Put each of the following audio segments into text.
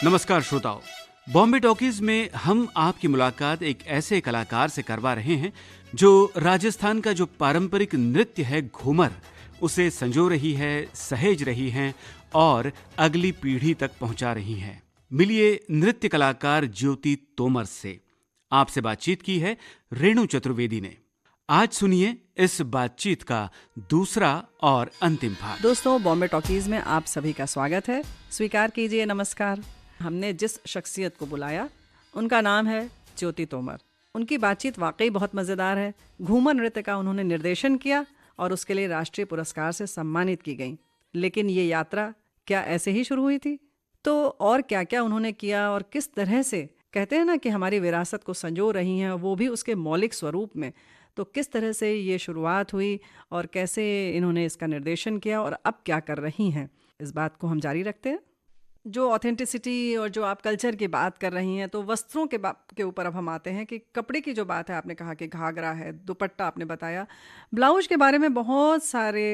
नमस्कार श्रोताओं, बॉम्बे टॉकीज में हम आपकी मुलाकात एक ऐसे कलाकार से करवा रहे हैं जो राजस्थान का जो पारंपरिक नृत्य है घूमर, उसे संजो रही है, सहेज रही हैं और अगली पीढ़ी तक पहुंचा रही हैं। मिलिए नृत्य कलाकार ज्योति तोमर से। आपसे बातचीत की है रेणु चतुर्वेदी ने। आज सुनिए इस बातचीत का दूसरा और अंतिम भाग। दोस्तों, बॉम्बे टॉकीज में आप सभी का स्वागत है। स्वीकार कीजिए नमस्कार। हमने जिस शख्सियत को बुलाया उनका नाम है ज्योति तोमर। उनकी बातचीत वाकई बहुत मज़ेदार है। घूमर नृत्य का उन्होंने निर्देशन किया और उसके लिए राष्ट्रीय पुरस्कार से सम्मानित की गई। लेकिन ये यात्रा क्या ऐसे ही शुरू हुई थी? तो और क्या क्या उन्होंने किया और किस तरह से, कहते हैं ना कि हमारी विरासत को संजो रही हैं, वो भी उसके मौलिक स्वरूप में। तो किस तरह से ये शुरुआत हुई और कैसे इन्होंने इसका निर्देशन किया और अब क्या कर रही हैं, इस बात को हम जारी रखते हैं। जो ऑथेंटिसिटी और जो आप कल्चर की बात कर रही हैं, तो वस्त्रों के ऊपर अब हम आते हैं कि कपड़े की जो बात है, आपने कहा कि घाघरा है, दुपट्टा आपने बताया, ब्लाउज के बारे में बहुत सारे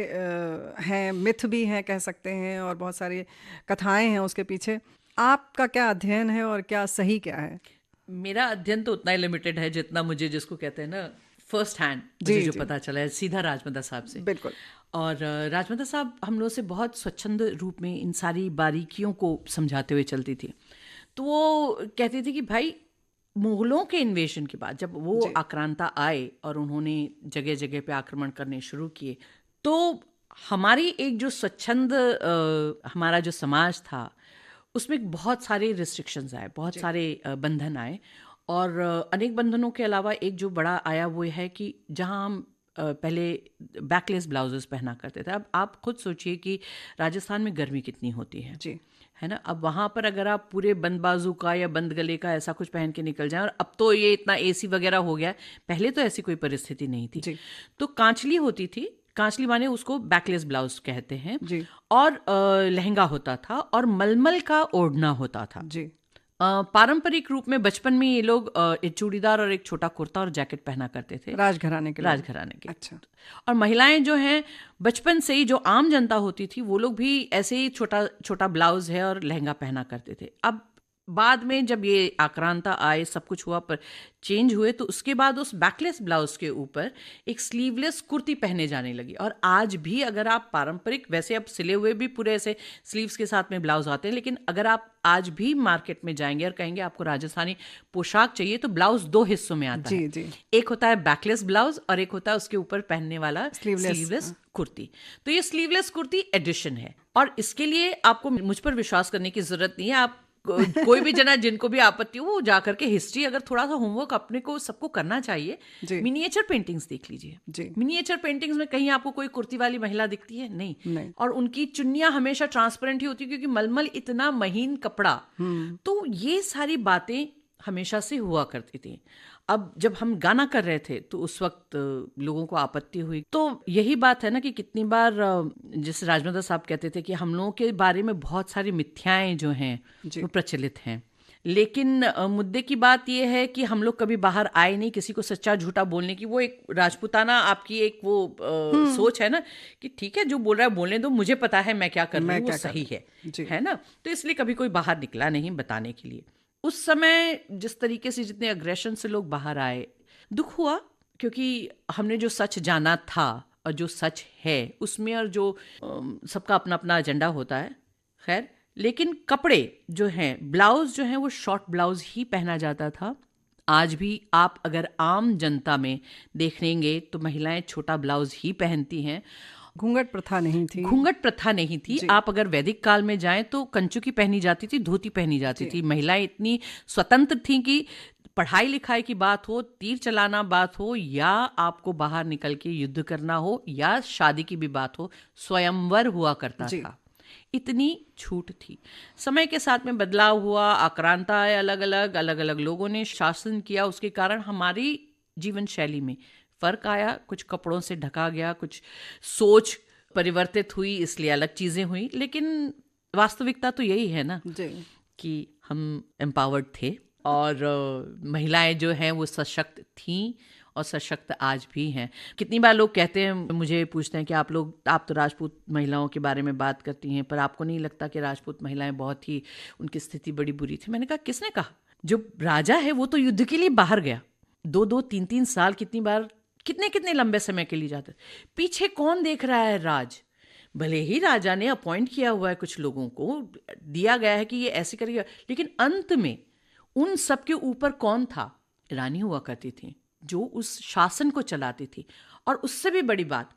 हैं, मिथ भी हैं कह सकते हैं, और बहुत सारी कथाएं हैं उसके पीछे। आपका क्या अध्ययन है और क्या सही क्या है? मेरा अध्ययन तो उतना ही लिमिटेड है जितना मुझे, जिसको कहते हैं ना, फर्स्ट हैंड मुझे जो पता चला है सीधा राजमंदा साहब से। बिल्कुल। और राजमंदा साहब हम लोग से बहुत स्वच्छंद रूप में इन सारी बारीकियों को समझाते हुए चलती थी। तो वो कहती थी कि भाई, मुगलों के इन्वेशन के बाद जब वो आक्रांता आए और उन्होंने जगह जगह पे आक्रमण करने शुरू किए, तो हमारी एक जो स्वच्छंद हमारा जो समाज था उसमें बहुत सारे रिस्ट्रिक्शंस आए, बहुत सारे बंधन आए। और अनेक बंधनों के अलावा एक जो बड़ा आया वो है कि जहाँ हम पहले बैकलेस ब्लाउजेस पहना करते थे। अब आप खुद सोचिए कि राजस्थान में गर्मी कितनी होती है जी, है ना। अब वहाँ पर अगर आप पूरे बंद बाजू का या बंद गले का ऐसा कुछ पहन के निकल जाएं, और अब तो ये इतना एसी वगैरह हो गया, पहले तो ऐसी कोई परिस्थिति नहीं थी जी। तो कांचली होती थी। कांचली माने उसको बैकलेस ब्लाउज कहते हैं जी। और लहंगा होता था और मलमल का ओढ़ना होता था जी। पारंपरिक रूप में बचपन में ये लोग एक चूड़ीदार और एक छोटा कुर्ता और जैकेट पहना करते थे, राजघराने के लोग। राजघराने के। अच्छा। और महिलाएं जो हैं, बचपन से ही जो आम जनता होती थी वो लोग भी ऐसे ही छोटा छोटा ब्लाउज है और लहंगा पहना करते थे। अब बाद में जब ये आक्रांता आए, सब कुछ हुआ, पर चेंज हुए, तो उसके बाद उस बैकलेस ब्लाउज के ऊपर एक स्लीवलेस कुर्ती पहने जाने लगी। और आज भी अगर आप पारंपरिक, वैसे अब सिले हुए भी पूरे ऐसे स्लीव्स के साथ में ब्लाउज आते हैं, लेकिन अगर आप आज भी मार्केट में जाएंगे और कहेंगे आपको राजस्थानी पोशाक चाहिए, तो ब्लाउज दो हिस्सों में आता है। जी। एक होता है बैकलेस ब्लाउज और एक होता है उसके ऊपर पहनने वाला स्लीवलेस कुर्ती। तो ये स्लीवलेस कुर्ती एडिशन है, और इसके लिए आपको मुझ पर विश्वास करने की जरूरत नहीं है। आप कोई भी जना जिनको भी आपत्ति हो, वो जाकर के हिस्ट्री, अगर थोड़ा सा होमवर्क अपने को सबको करना चाहिए, मिनिएचर पेंटिंग्स देख लीजिए। मिनिएचर पेंटिंग्स में कहीं आपको कोई कुर्ती वाली महिला दिखती है? नहीं। और उनकी चुन्नियां हमेशा ट्रांसपेरेंट ही होती है, क्योंकि मलमल इतना महीन कपड़ा। तो ये सारी बातें हमेशा से हुआ करती थी। अब जब हम गाना कर रहे थे तो उस वक्त लोगों को आपत्ति हुई। तो यही बात है ना कि कितनी बार जैसे राजमंदा साहब कहते थे कि हम लोगों के बारे में बहुत सारी मिथ्याएं जो हैं वो प्रचलित हैं। लेकिन मुद्दे की बात यह है कि हम लोग कभी बाहर आए नहीं किसी को सच्चा झूठा बोलने की। वो एक राजपूताना आपकी एक वो सोच है ना कि ठीक है, जो बोल रहा है बोलने दो, मुझे पता है मैं क्या कर रही हूँ, वो सही है ना। तो इसलिए कभी कोई बाहर निकला नहीं बताने के लिए। उस समय जिस तरीके से, जितने अग्रेशन से लोग बाहर आए, दुख हुआ, क्योंकि हमने जो सच जाना था और जो सच है उसमें, और जो सबका अपना अपना एजेंडा होता है, खैर। लेकिन कपड़े जो हैं, ब्लाउज जो हैं, वो शॉर्ट ब्लाउज ही पहना जाता था। आज भी आप अगर आम जनता में देखेंगे तो महिलाएं छोटा ब्लाउज ही पहनती हैं। घूंघट प्रथा नहीं थी। घूंघट प्रथा नहीं थी। आप अगर वैदिक काल में जाएं तो कंचुकी पहनी जाती थी, धोती पहनी जाती थी। महिलाएं इतनी स्वतंत्र थीं कि पढ़ाई लिखाई की बात हो, तीर चलाना बात हो, या आपको बाहर निकल के युद्ध करना हो, या शादी की भी बात हो, स्वयंवर हुआ करता था। इतनी छूट थी। समय के साथ में बदलाव हुआ, आक्रांता आए, अलग अलग लोगों ने शासन किया, उसके कारण हमारी जीवन शैली में फर्क आया। कुछ कपड़ों से ढका गया, कुछ सोच परिवर्तित हुई, इसलिए अलग चीजें हुई। लेकिन वास्तविकता तो यही है ना कि हम एम्पावर्ड थे, और महिलाएं जो हैं वो सशक्त थीं, और सशक्त आज भी हैं। कितनी बार लोग कहते हैं, मुझे पूछते हैं कि आप तो राजपूत महिलाओं के बारे में बात करती हैं, पर आपको नहीं लगता कि राजपूत महिलाएं बहुत ही, उनकी स्थिति बड़ी बुरी थी? मैंने कहा किसने कहा? जो राजा है वो तो युद्ध के लिए बाहर गया, 2-2, 3-3 साल, कितनी बार, कितने लंबे समय के लिए जाते, पीछे कौन देख रहा है राज? भले ही राजा ने अपॉइंट किया हुआ है, कुछ लोगों को दिया गया है कि ये ऐसे करेगा, लेकिन अंत में उन सब के ऊपर कौन था? रानी हुआ करती थी जो उस शासन को चलाती थी। और उससे भी बड़ी बात,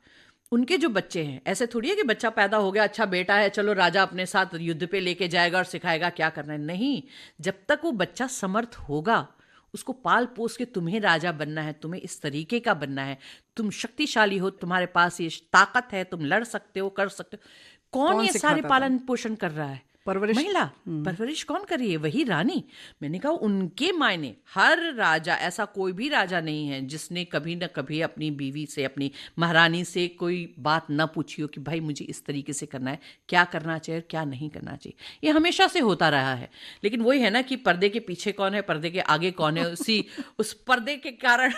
उनके जो बच्चे हैं, ऐसे थोड़ी है कि बच्चा पैदा हो गया, अच्छा बेटा है, चलो राजा अपने साथ युद्ध पे लेके जाएगा और सिखाएगा क्या करना है। नहीं, जब तक वो बच्चा समर्थ होगा, उसको पाल पोस के तुम्हें राजा बनना है, तुम्हें इस तरीके का बनना है, तुम शक्तिशाली हो, तुम्हारे पास ये ताकत है, तुम लड़ सकते हो, कर सकते हो। कौन ये सारे पालन पोषण कर रहा है? परवरिश, महिला। परवरिश कौन कर रही है? वही रानी। मैंने कहा उनके मायने, हर राजा, ऐसा कोई भी राजा नहीं है जिसने कभी ना कभी अपनी बीवी से, अपनी महारानी से कोई बात ना पूछी हो कि भाई मुझे इस तरीके से करना है, क्या करना चाहिए और क्या नहीं करना चाहिए। ये हमेशा से होता रहा है। लेकिन वही है ना कि पर्दे के पीछे कौन है, पर्दे के आगे कौन है, उस पर्दे के कारण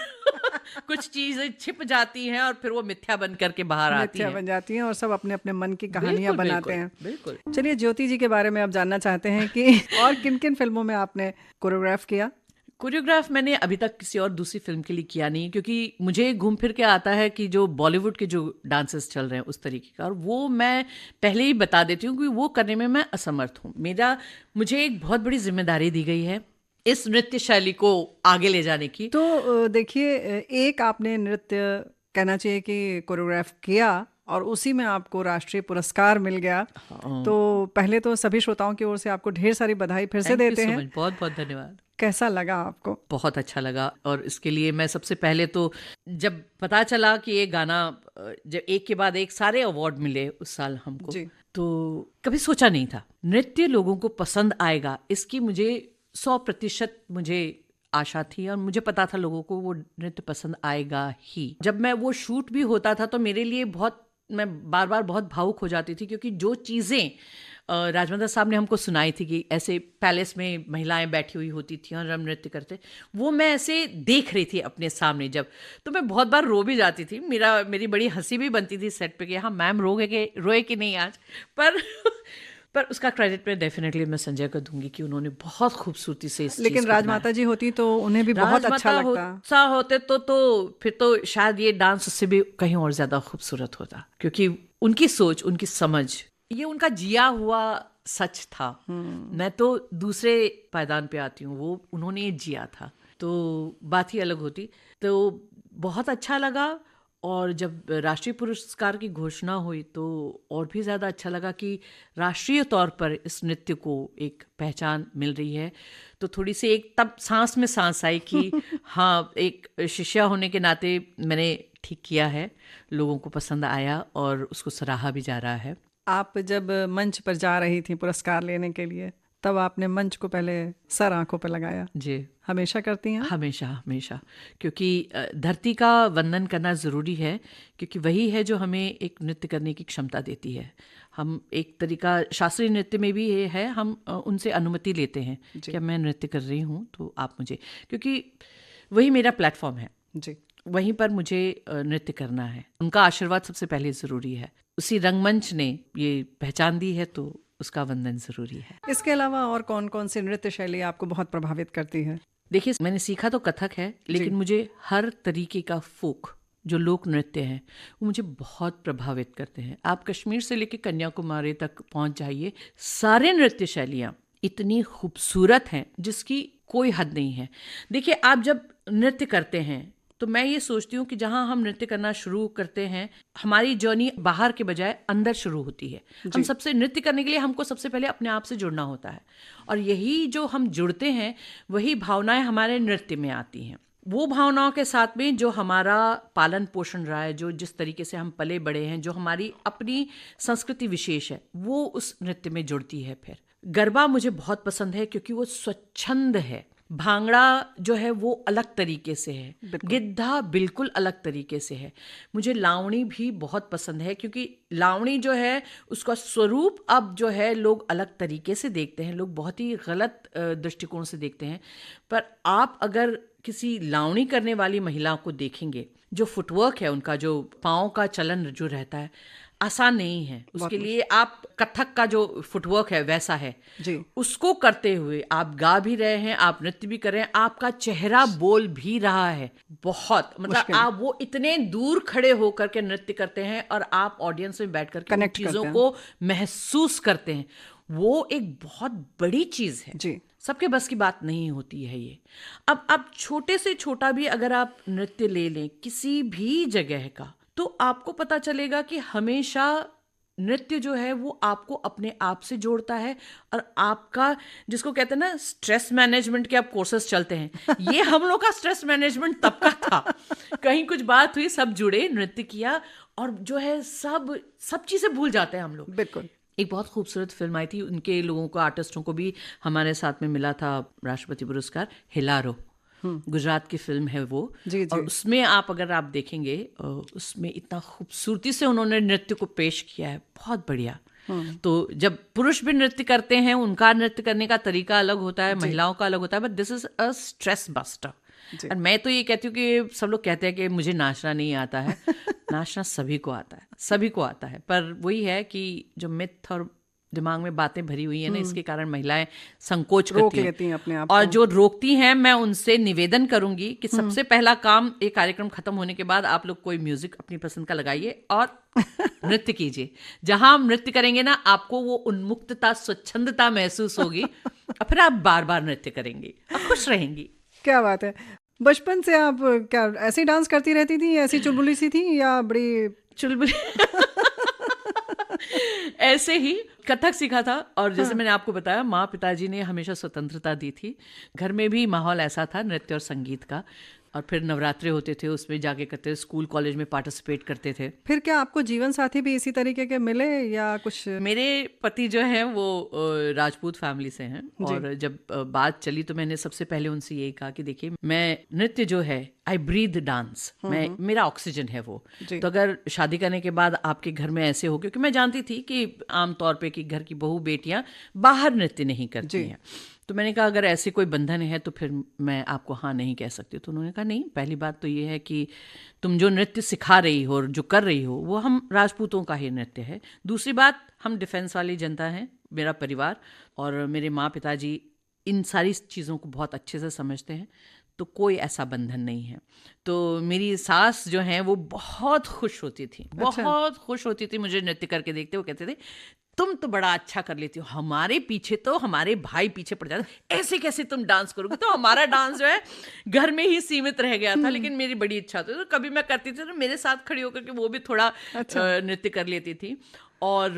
कुछ चीजें छिप जाती हैं और फिर वो मिथ्या बन करके बाहर आती हैं, मिथ्या बन जाती हैं और सब अपने अपने मन की कहानियां बनाते हैं। बिल्कुल। चलिए, ज्योति जी के बारे में आप जानना चाहते हैं कि और किन किन फिल्मों में आपने कोरियोग्राफ किया? कोरियोग्राफ मैंने अभी तक किसी और दूसरी फिल्म के लिए किया नहीं, क्योंकि मुझे घूम फिर के आता है कि जो बॉलीवुड के जो डांसेस चल रहे हैं उस तरीके का, और वो मैं पहले ही बता देती हूँ कि वो करने में मैं असमर्थ हूँ। मुझे एक बहुत बड़ी जिम्मेदारी दी गई है इस नृत्य शैली को आगे ले जाने की। तो देखिए, एक आपने नृत्य कहना चाहिए कि कोरियोग्राफ किया और उसी में आपको राष्ट्रीय पुरस्कार मिल गया। तो पहले तो सभी श्रोताओं की ओर से आपको ढेर सारी बधाई फिर से देते हैं। बहुत बहुत धन्यवाद। कैसा लगा आपको? बहुत अच्छा लगा। और इसके लिए मैं सबसे पहले तो, जब पता चला कि ये गाना, जब एक के बाद एक सारे अवार्ड मिले उस साल हमको, तो कभी सोचा नहीं था नृत्य लोगों को पसंद आएगा, इसकी मुझे 100% मुझे आशा थी, और मुझे पता था लोगों को वो नृत्य पसंद आएगा ही। जब मैं वो शूट भी होता था तो मेरे लिए मैं बार बार बहुत भावुक हो जाती थी, क्योंकि जो चीज़ें राजमंद्र साहब ने हमको सुनाई थी कि ऐसे पैलेस में महिलाएं बैठी हुई होती थी और हम नृत्य करते, वो मैं ऐसे देख रही थी अपने सामने जब, तो मैं बहुत बार रो भी जाती थी। मेरी बड़ी हंसी भी बनती थी सेट पे कि हाँ मैम रोए कि नहीं आज, पर उसका क्रेडिट मैं डेफिनेटली मैं संजय को दूंगी कि उन्होंने बहुत खूबसूरती से इस लेकिन राजमाता जी होती तो उन्हें भी बहुत अच्छा लगता। होते तो फिर तो शायद ये डांस उससे भी कहीं और ज्यादा खूबसूरत होता, क्योंकि उनकी सोच, उनकी समझ, ये उनका जिया हुआ सच था। मैं तो दूसरे पायदान पे आती हूँ, वो उन्होंने ये जिया था, तो बात ही अलग होती। तो बहुत अच्छा लगा। और जब राष्ट्रीय पुरस्कार की घोषणा हुई तो और भी ज़्यादा अच्छा लगा कि राष्ट्रीय तौर पर इस नृत्य को एक पहचान मिल रही है। तो थोड़ी सी एक तब सांस में सांस आई कि हाँ, एक शिष्या होने के नाते मैंने ठीक किया है, लोगों को पसंद आया और उसको सराहा भी जा रहा है। आप जब मंच पर जा रही थी पुरस्कार लेने के लिए, तब आपने मंच को पहले सर आंखों पर लगाया? जी। हमेशा करती हैं? हमेशा, क्योंकि धरती का वंदन करना ज़रूरी है, क्योंकि वही है जो हमें एक नृत्य करने की क्षमता देती है। हम एक तरीका शास्त्रीय नृत्य में भी ये है, हम उनसे अनुमति लेते हैं कि मैं नृत्य कर रही हूँ तो आप मुझे, क्योंकि वही मेरा प्लेटफॉर्म है जी, वहीं पर मुझे नृत्य करना है। उनका आशीर्वाद सबसे पहले ज़रूरी है। उसी रंगमंच ने ये पहचान दी है तो उसका वंदन जरूरी है। इसके अलावा और कौन कौन सी नृत्य शैली आपको बहुत प्रभावित करती है? देखिए, मैंने सीखा तो कथक है, लेकिन मुझे हर तरीके का फोक जो लोक नृत्य है वो मुझे बहुत प्रभावित करते हैं। आप कश्मीर से लेकर कन्याकुमारी तक पहुंच जाइए, सारे नृत्य शैलियाँ इतनी खूबसूरत हैं जिसकी कोई हद नहीं है। देखिए, आप जब नृत्य करते हैं तो मैं ये सोचती हूँ कि जहाँ हम नृत्य करना शुरू करते हैं, हमारी जर्नी बाहर के बजाय अंदर शुरू होती है। हम सबसे नृत्य करने के लिए हमको सबसे पहले अपने आप से जुड़ना होता है, और यही जो हम जुड़ते हैं वही भावनाएं हमारे नृत्य में आती हैं। वो भावनाओं के साथ में जो हमारा पालन पोषण रहा है, जो जिस तरीके से हम पले बड़े हैं, जो हमारी अपनी संस्कृति विशेष है, वो उस नृत्य में जुड़ती है। फिर गरबा मुझे बहुत पसंद है क्योंकि वो स्वच्छंद है। भांगड़ा जो है वो अलग तरीके से है, गिद्धा बिल्कुल अलग तरीके से है। मुझे लावणी भी बहुत पसंद है क्योंकि लावणी जो है उसका स्वरूप अब जो है लोग अलग तरीके से देखते हैं, लोग बहुत ही गलत दृष्टिकोण से देखते हैं। पर आप अगर किसी लावणी करने वाली महिला को देखेंगे, जो फुटवर्क है उनका, जो पाँव का चलन जो रहता है, आसान नहीं है। उसके लिए आप कथक का जो फुटवर्क है वैसा है जी। उसको करते हुए आप गा भी रहे हैं, आप नृत्य भी कर रहे हैं, आपका चेहरा बोल भी रहा है। बहुत मतलब आप वो इतने दूर खड़े होकर के नृत्य करते हैं और आप ऑडियंस में बैठ करके उन चीजों को महसूस करते हैं। वो एक बहुत बड़ी चीज है जी। सबके बस की बात नहीं होती है ये। अब छोटे से छोटा भी अगर आप नृत्य ले लें किसी भी जगह का, तो आपको पता चलेगा कि हमेशा नृत्य जो है वो आपको अपने आप से जोड़ता है। और आपका जिसको कहते हैं ना स्ट्रेस मैनेजमेंट के आप कोर्सेज चलते हैं, ये हम लोग का स्ट्रेस मैनेजमेंट तब का था। कहीं कुछ बात हुई, सब जुड़े, नृत्य किया और जो है सब चीजें भूल जाते हैं हम लोग। बिल्कुल। एक बहुत खूबसूरत फिल्म आई थी, उनके लोगों को, आर्टिस्टों को भी हमारे साथ में मिला था राष्ट्रपति पुरस्कार, हिलारो, गुजरात की फिल्म है वो। जी, जी। और उसमें अगर आप देखेंगे, उसमें इतना खूबसूरती से उन्होंने नृत्य को पेश किया है, बहुत बढ़िया। तो जब पुरुष भी नृत्य करते हैं, उनका नृत्य करने का तरीका अलग होता है, महिलाओं का अलग होता है, but this is a stress buster. और मैं तो ये कहती हूँ कि सब लोग कहते हैं कि मुझे नाचना नहीं आता है। नाचना सभी को आता है, सभी को आता है, पर वही है कि जो मिथ और दिमाग में बातें भरी हुई है ना, इसके कारण महिलाएं संकोच करती लेती हैं अपने आप और को। जो रोकती हैं, मैं उनसे निवेदन करूंगी कि सबसे पहला काम, एक कार्यक्रम खत्म होने के बाद आप लोग कोई म्यूजिक अपनी पसंद का लगाइए और नृत्य कीजिए। जहां हम नृत्य करेंगे ना, आपको वो उन्मुक्तता, स्वच्छंदता महसूस होगी और फिर आप बार बार नृत्य करेंगी और खुश रहेंगी। क्या बात है। बचपन से आप क्या ऐसे ही डांस करती रहती थी, ऐसी चुलबुली सी थी या बड़ी चुलबुली? ऐसे ही कथक सीखा था। और जैसे मैंने आपको बताया, माँ पिताजी ने हमेशा स्वतंत्रता दी थी। घर में भी माहौल ऐसा था नृत्य और संगीत का। और फिर नवरात्रे होते थे, उसमें जाके करते थे, स्कूल कॉलेज में पार्टिसिपेट करते थे। फिर क्या आपको जीवन साथी भी इसी तरीके के मिले या कुछ? मेरे पति जो हैं वो राजपूत फैमिली से हैं। और जब बात चली तो मैंने सबसे पहले उनसे यही कहा कि देखिए, मैं नृत्य जो है, आई ब्रीथ डांस, मेरा ऑक्सीजन है वो। तो अगर शादी करने के बाद आपके घर में ऐसे हो, क्योंकि मैं जानती थी कि आमतौर पे कि घर की बहू बेटियां बाहर नृत्य नहीं करती हैं, तो मैंने कहा अगर ऐसे कोई बंधन है तो फिर मैं आपको हाँ नहीं कह सकती। तो उन्होंने कहा नहीं, पहली बात तो ये है कि तुम जो नृत्य सिखा रही हो और जो कर रही हो वो हम राजपूतों का ही नृत्य है। दूसरी बात, हम डिफेंस वाली जनता हैं, मेरा परिवार और मेरे माँ पिताजी इन सारी चीज़ों को बहुत अच्छे से समझते हैं, तो कोई ऐसा बंधन नहीं है। तो मेरी सास जो हैं वो बहुत खुश होती थी, बहुत खुश होती थी मुझे नृत्य करके देखते। वो कहते थे तुम तो बड़ा अच्छा कर लेती हो, हमारे पीछे तो हमारे भाई पीछे पड़ जाते, ऐसे कैसे तुम डांस करोगे। तो हमारा डांस जो है घर में ही सीमित रह गया था, लेकिन मेरी बड़ी इच्छा थी, तो कभी मैं करती थी तो मेरे साथ खड़ी होकर के वो भी थोड़ा नृत्य कर लेती थी। और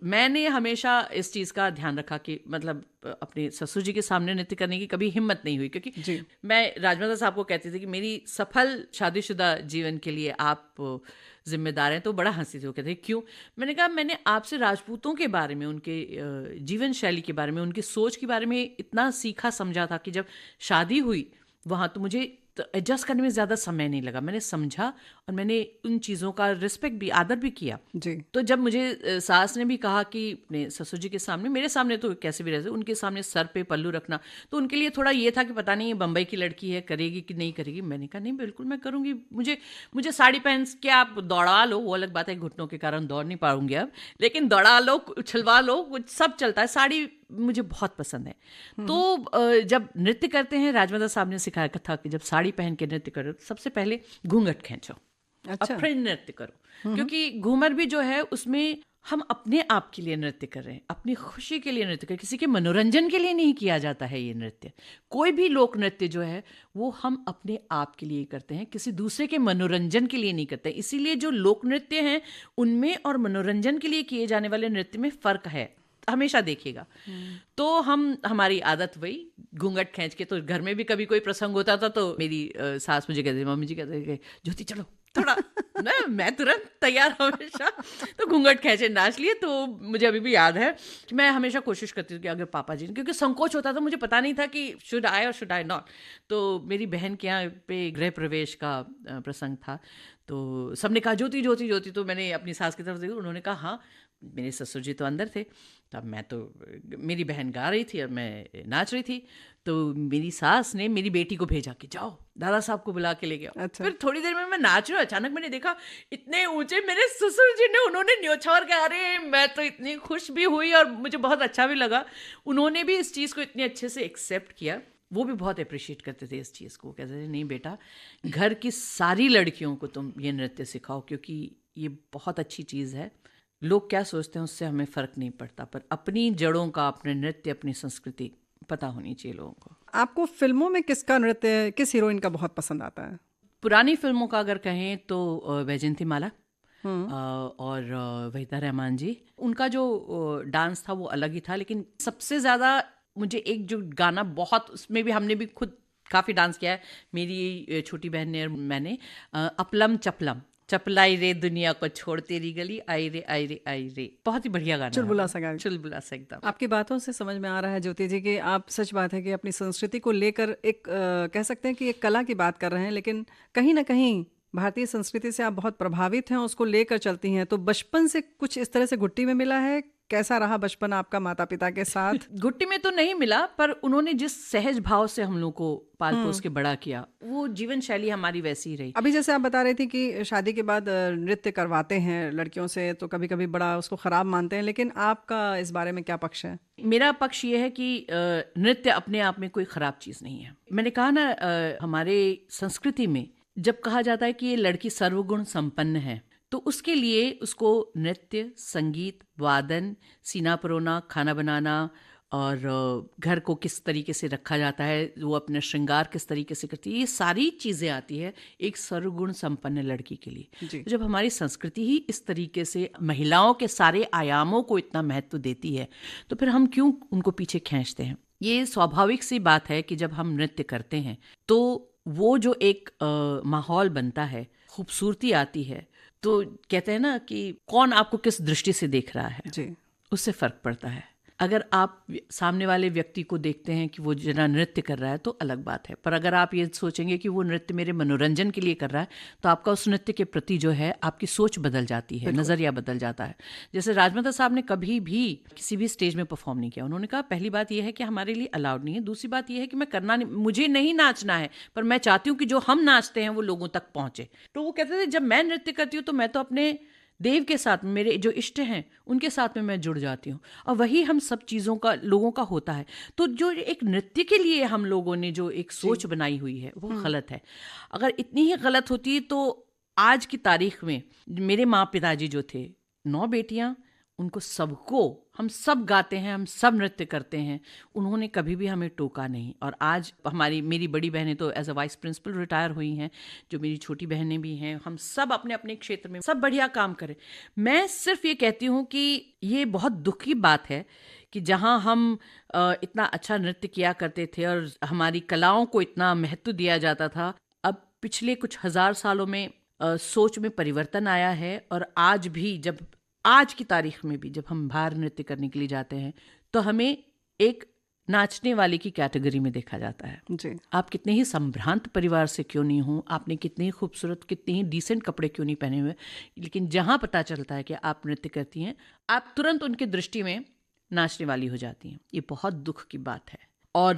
मैंने हमेशा इस चीज़ का ध्यान रखा कि मतलब अपने ससुर जी के सामने नृत्य करने की कभी हिम्मत नहीं हुई, क्योंकि मैं राजमाता साहब को कहती थी कि मेरी सफल शादीशुदा जीवन के लिए आप जिम्मेदार हैं। तो बड़ा हंसी थी, वो कहते क्यों? मैंने कहा मैंने आपसे राजपूतों के बारे में, उनके जीवन शैली के बारे में, उनकी सोच के बारे में इतना सीखा समझा था कि जब शादी हुई वहाँ तो मुझे एडजस्ट करने में ज़्यादा समय नहीं लगा। मैंने समझा और मैंने उन चीज़ों का रिस्पेक्ट भी, आदर भी किया जी। तो जब मुझे सास ने भी कहा कि अपने ससुर जी के सामने, मेरे सामने तो कैसे भी रहते, उनके सामने सर पे पल्लू रखना, तो उनके लिए थोड़ा ये था कि पता नहीं ये बम्बई की लड़की है, करेगी कि नहीं करेगी। मैंने कहा नहीं, बिल्कुल मैं करूँगी। मुझे साड़ी पहन के आप दौड़ा लो, वो अलग बात है, घुटनों के कारण दौड़ नहीं पाऊंगी अब, लेकिन दौड़ा लो, उछलवा लो, कुछ सब चलता है। साड़ी मुझे बहुत पसंद है। तो जब नृत्य करते हैं, राजमाता साहब ने सिखाया था कि जब साड़ी पहन के नृत्य करो तो सबसे पहले घूंघट खींचो, अच्छा, और फिर नृत्य करो। क्योंकि घूमर भी जो है उसमें हम अपने आप के लिए नृत्य कर रहे हैं, अपनी खुशी के लिए नृत्य कर रहे हैं, किसी के मनोरंजन के लिए नहीं किया जाता है ये नृत्य। कोई भी लोक नृत्य जो है वो हम अपने आप के लिए करते हैं, किसी दूसरे के मनोरंजन के लिए नहीं करते। इसीलिए जो लोक नृत्य हैं उनमें और मनोरंजन के लिए किए जाने वाले नृत्य में फ़र्क है, हमेशा देखिएगा। तो हमारी आदत वही घूंघट खींच के, तो घर में भी कभी कोई प्रसंग होता था तो मेरी सास मुझे कहती, मम्मी जी कहते ज्योति चलो थोड़ा ना, मैं तुरंत तैयार हमेशा, तो घूंघट खींचे नाच लिए। तो मुझे अभी भी याद है कि मैं हमेशा कोशिश करती हूँ कि अगर पापा जी, क्योंकि संकोच होता था, मुझे पता नहीं था कि शुड आई और शुड आई नॉट। तो मेरी बहन के यहाँ पे गृह प्रवेश का प्रसंग था, तो सबने कहा ज्योति ज्योति ज्योति, तो मैंने अपनी सास की तरफ देखा, उन्होंने कहा हाँ। मेरे ससुर जी तो अंदर थे, तब मैं तो, मेरी बहन गा रही थी और मैं नाच रही थी, तो मेरी सास ने मेरी बेटी को भेजा कि जाओ दादा साहब को बुला के ले गया। अच्छा। फिर थोड़ी देर में मैं नाच रही हूँ, अचानक मैंने देखा इतने ऊंचे मेरे ससुर जी ने, उन्होंने न्योछावर किया। अरे मैं तो इतनी खुश भी हुई और मुझे बहुत अच्छा भी लगा। उन्होंने भी इस चीज़ को इतने अच्छे से एक्सेप्ट किया, वो भी बहुत अप्रिशिएट करते थे इस चीज़ को। कहते थे नहीं बेटा, घर की सारी लड़कियों को तुम ये नृत्य सिखाओ, क्योंकि ये बहुत अच्छी चीज़ है। लोग क्या सोचते हैं उससे हमें फ़र्क नहीं पड़ता, पर अपनी जड़ों का, अपने नृत्य, अपनी संस्कृति पता होनी चाहिए लोगों को। आपको फिल्मों में किसका नृत्य, किस हीरोइन का बहुत पसंद आता है? पुरानी फिल्मों का अगर कहें तो वैजयंती माला और वहीदा रहमान जी, उनका जो डांस था वो अलग ही था। लेकिन सबसे ज़्यादा मुझे एक जो गाना बहुत, उसमें भी हमने भी खुद काफ़ी डांस किया है, मेरी छोटी बहन ने और मैंने, अपलम चपलम, चपलाई रे दुनिया को छोड़ तेरी गली, आई रे आई रे आई रे, बहुत ही बढ़िया गाना। चुलबुला सा गाना। चुलबुला सा एकदम। आपकी बातों से समझ में आ रहा है ज्योति जी कि आप, सच बात है कि अपनी संस्कृति को लेकर एक कह सकते हैं कि एक कला की बात कर रहे हैं, लेकिन कहीं ना कहीं भारतीय संस्कृति से आप बहुत प्रभावित हैं, उसको लेकर चलती हैं। तो बचपन से कुछ इस तरह से घुट्टी में मिला है? कैसा रहा बचपन आपका माता पिता के साथ? घुट्टी में तो नहीं मिला, पर उन्होंने जिस सहज भाव से हम लोग को पाल पोस के बड़ा किया, वो जीवन शैली हमारी वैसी ही रही। अभी जैसे आप बता रही थी कि शादी के बाद नृत्य करवाते हैं लड़कियों से, तो कभी कभी बड़ा उसको खराब मानते हैं, लेकिन आपका इस बारे में क्या पक्ष है? मेरा पक्ष ये है कि नृत्य अपने आप में कोई खराब चीज़ नहीं है। मैंने कहा ना, हमारे संस्कृति में जब कहा जाता है कि ये लड़की सर्वगुण संपन्न है, तो उसके लिए उसको नृत्य, संगीत, वादन, सीना परोना, खाना बनाना और घर को किस तरीके से रखा जाता है, वो अपना श्रृंगार किस तरीके से करती है, ये सारी चीज़ें आती है एक सर्वगुण संपन्न लड़की के लिए। तो जब हमारी संस्कृति ही इस तरीके से महिलाओं के सारे आयामों को इतना महत्व देती है, तो फिर हम क्यों उनको पीछे खींचते हैं? ये स्वाभाविक सी बात है कि जब हम नृत्य करते हैं तो वो जो एक माहौल बनता है, खूबसूरती आती है, तो कहते हैं ना कि कौन आपको किस दृष्टि से देख रहा है जी, उससे फर्क पड़ता है। अगर आप सामने वाले व्यक्ति को देखते हैं कि वो जना नृत्य कर रहा है तो अलग बात है, पर अगर आप ये सोचेंगे कि वो नृत्य मेरे मनोरंजन के लिए कर रहा है, तो आपका उस नृत्य के प्रति जो है आपकी सोच बदल जाती है, नज़रिया बदल जाता है। जैसे राजमाता साहब ने कभी भी किसी भी स्टेज में परफॉर्म नहीं किया। उन्होंने कहा पहली बात यह है कि हमारे लिए अलाउड नहीं है, दूसरी बात यह है कि मैं करना नहीं, मुझे नहीं नाचना है, पर मैं चाहती हूँ कि जो हम नाचते हैं वो लोगों तक पहुँचे। तो वो कहते थे जब मैं नृत्य करती हूँ तो मैं तो अपने देव के साथ, मेरे जो इष्ट हैं उनके साथ में मैं जुड़ जाती हूँ, और वही हम सब चीज़ों का लोगों का होता है। तो जो एक नृत्य के लिए हम लोगों ने जो एक सोच बनाई हुई है वो गलत है। अगर इतनी ही गलत होती तो आज की तारीख में मेरे माँ पिताजी जो थे, 9 बेटियाँ, उनको सबको, हम सब गाते हैं, हम सब नृत्य करते हैं, उन्होंने कभी भी हमें टोका नहीं। और आज मेरी बड़ी बहनें तो as a vice principal retire हुई हैं, जो मेरी छोटी बहनें भी हैं, हम सब अपने अपने क्षेत्र में सब बढ़िया काम करें। मैं सिर्फ ये कहती हूँ कि ये बहुत दुख की बात है कि जहाँ हम इतना अच्छा नृत्य किया करते थे और हमारी कलाओं को इतना महत्व दिया जाता था, अब पिछले कुछ 1000 सालों में सोच में परिवर्तन आया है। और आज भी, जब आज की तारीख में भी जब हम बाहर नृत्य करने के लिए जाते हैं तो हमें एक नाचने वाले की कैटेगरी में देखा जाता है। जी। आप कितने ही संभ्रांत परिवार से क्यों नहीं हो, आपने कितने ही खूबसूरत, कितने ही डिसेंट कपड़े क्यों नहीं पहने हुए, लेकिन जहाँ पता चलता है कि आप नृत्य करती हैं, आप तुरंत उनकी दृष्टि में नाचने वाली हो जाती हैं। ये बहुत दुख की बात है। और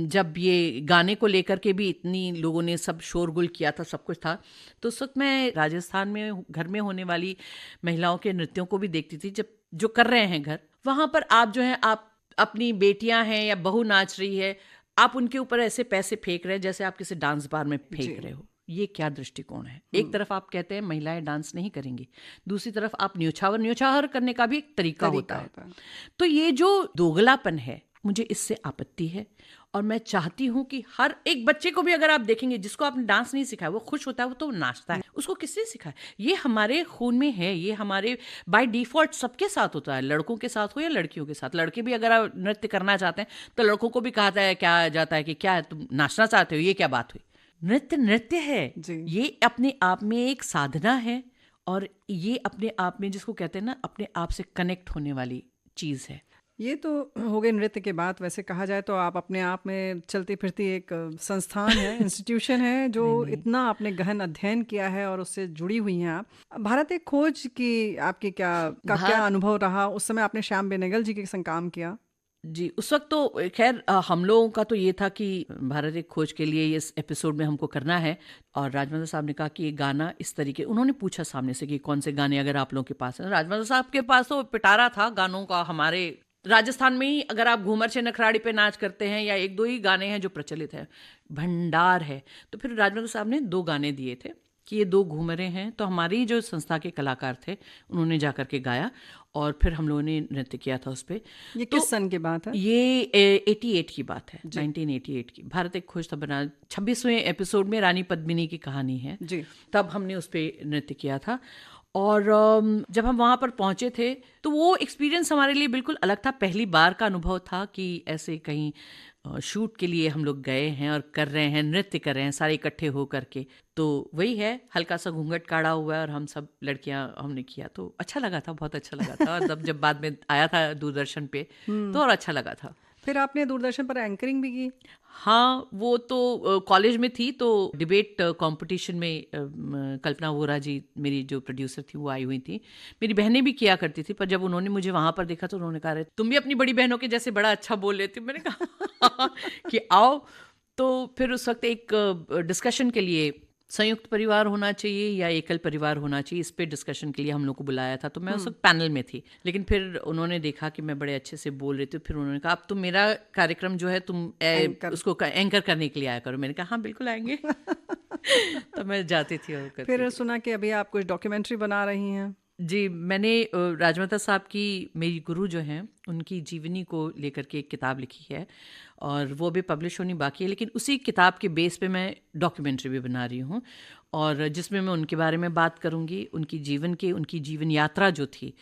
जब ये गाने को लेकर के भी इतनी लोगों ने सब शोरगुल किया था, सब कुछ था, तो उस वक्त मैं राजस्थान में घर में होने वाली महिलाओं के नृत्यों को भी देखती थी। जब जो कर रहे हैं घर, वहाँ पर आप जो हैं, आप अपनी बेटियां हैं या बहू नाच रही है, आप उनके ऊपर ऐसे पैसे फेंक रहे हैं जैसे आप किसी डांस बार में फेंक रहे हो। ये क्या दृष्टिकोण है? एक तरफ आप कहते हैं महिलाएं डांस नहीं करेंगी, दूसरी तरफ आप न्योछावर करने का भी एक तरीका होता है। तो ये जो दोगलापन है, मुझे इससे आपत्ति है। और मैं चाहती हूँ कि हर एक बच्चे को भी, अगर आप देखेंगे, जिसको आपने डांस नहीं सिखाया वो खुश होता है, वो तो नाचता है। उसको किसने सिखाया? ये हमारे खून में है, ये हमारे बाय डिफॉल्ट सबके साथ होता है, लड़कों के साथ हो या लड़कियों के साथ। लड़के भी अगर आप नृत्य करना चाहते हैं तो लड़कों को भी कहा जाता है कि क्या तुम नाचना चाहते हो, ये क्या बात हुई? नृत्य है, ये अपने आप में एक साधना है, और ये अपने आप में, जिसको कहते हैं ना, अपने आप से कनेक्ट होने वाली चीज़ है। ये तो हो गए नृत्य के बात। वैसे कहा जाए तो आप अपने आप में चलती फिरती एक संस्थान है, इंस्टीट्यूशन है, जो इतना आपने गहन अध्ययन किया है और उससे जुड़ी हुई हैं आप। भारत एक खोज की आपकी क्या अनुभव रहा? उस समय आपने श्याम बेनेगल जी के संग काम किया। जी, उस वक्त तो खैर हम लोगों का तो ये था कि भारत एक खोज के लिए इस एपिसोड में हमको करना है। और राजमाता साहब ने कहा कि ये गाना इस तरीके, उन्होंने पूछा सामने से कि कौन से गाने अगर आप लोगों के पास है। राजमाता साहब के पास तो पिटारा था गानों का। हमारे राजस्थान में ही अगर आप घूमर से नखराड़ी पे नाच करते हैं या एक दो ही गाने हैं जो प्रचलित है, भंडार है। तो फिर राजमाता साहब ने 2 गाने दिए थे कि ये 2 घूमरे हैं। तो हमारी जो संस्था के कलाकार थे उन्होंने जा करके गाया और फिर हम लोगों ने नृत्य किया था उस पर। ये किस सन की बात है? ये 88 की बात है, 1988 की। भारत एक खोज था बना 26वें एपिसोड में रानी पद्मिनी की कहानी है जी। तब हमने उस पर नृत्य किया था। और जब हम वहाँ पर पहुँचे थे तो वो एक्सपीरियंस हमारे लिए बिल्कुल अलग था। पहली बार का अनुभव था कि ऐसे कहीं शूट के लिए हम लोग गए हैं और कर रहे हैं, नृत्य कर रहे हैं सारे इकट्ठे हो करके। तो वही है, हल्का सा घूंघट काढ़ा हुआ है और हम सब लड़कियां हमने किया तो अच्छा लगा था, बहुत अच्छा लगा था। और जब बाद में आया था दूरदर्शन पे तो और अच्छा लगा था। फिर आपने दूरदर्शन पर एंकरिंग भी की? हाँ, वो तो कॉलेज में थी तो डिबेट कंपटीशन में कल्पना वोरा जी मेरी जो प्रोड्यूसर थी वो आई हुई थी। मेरी बहनें भी किया करती थी, पर जब उन्होंने मुझे वहाँ पर देखा तो उन्होंने कहा तुम भी अपनी बड़ी बहनों के जैसे बड़ा अच्छा बोल लेती हो। मैंने कहा कि आओ। तो फिर उस वक्त एक डिस्कशन के लिए संयुक्त परिवार होना चाहिए या एकल परिवार होना चाहिए, इस पे डिस्कशन के लिए हम लोग को बुलाया था। तो मैं उस वक्त पैनल में थी, लेकिन फिर उन्होंने देखा कि मैं बड़े अच्छे से बोल रही थी। फिर उन्होंने कहा अब तुम मेरा कार्यक्रम जो है तुम उसको एंकर करने के लिए आया करो। मैंने कहा हाँ बिल्कुल आएंगे। तो मैं जाती थी और फिर सुना कि अभी आप कुछ डॉक्यूमेंट्री बना रही हैं। जी, मैंने राजमाता साहब की, मेरी गुरु जो हैं, उनकी जीवनी को लेकर के एक किताब लिखी है और वो भी पब्लिश होनी बाकी है। लेकिन उसी किताब के बेस पे मैं डॉक्यूमेंट्री भी बना रही हूँ और जिसमें मैं उनके बारे में बात करूँगी, उनकी जीवन यात्रा जो थी।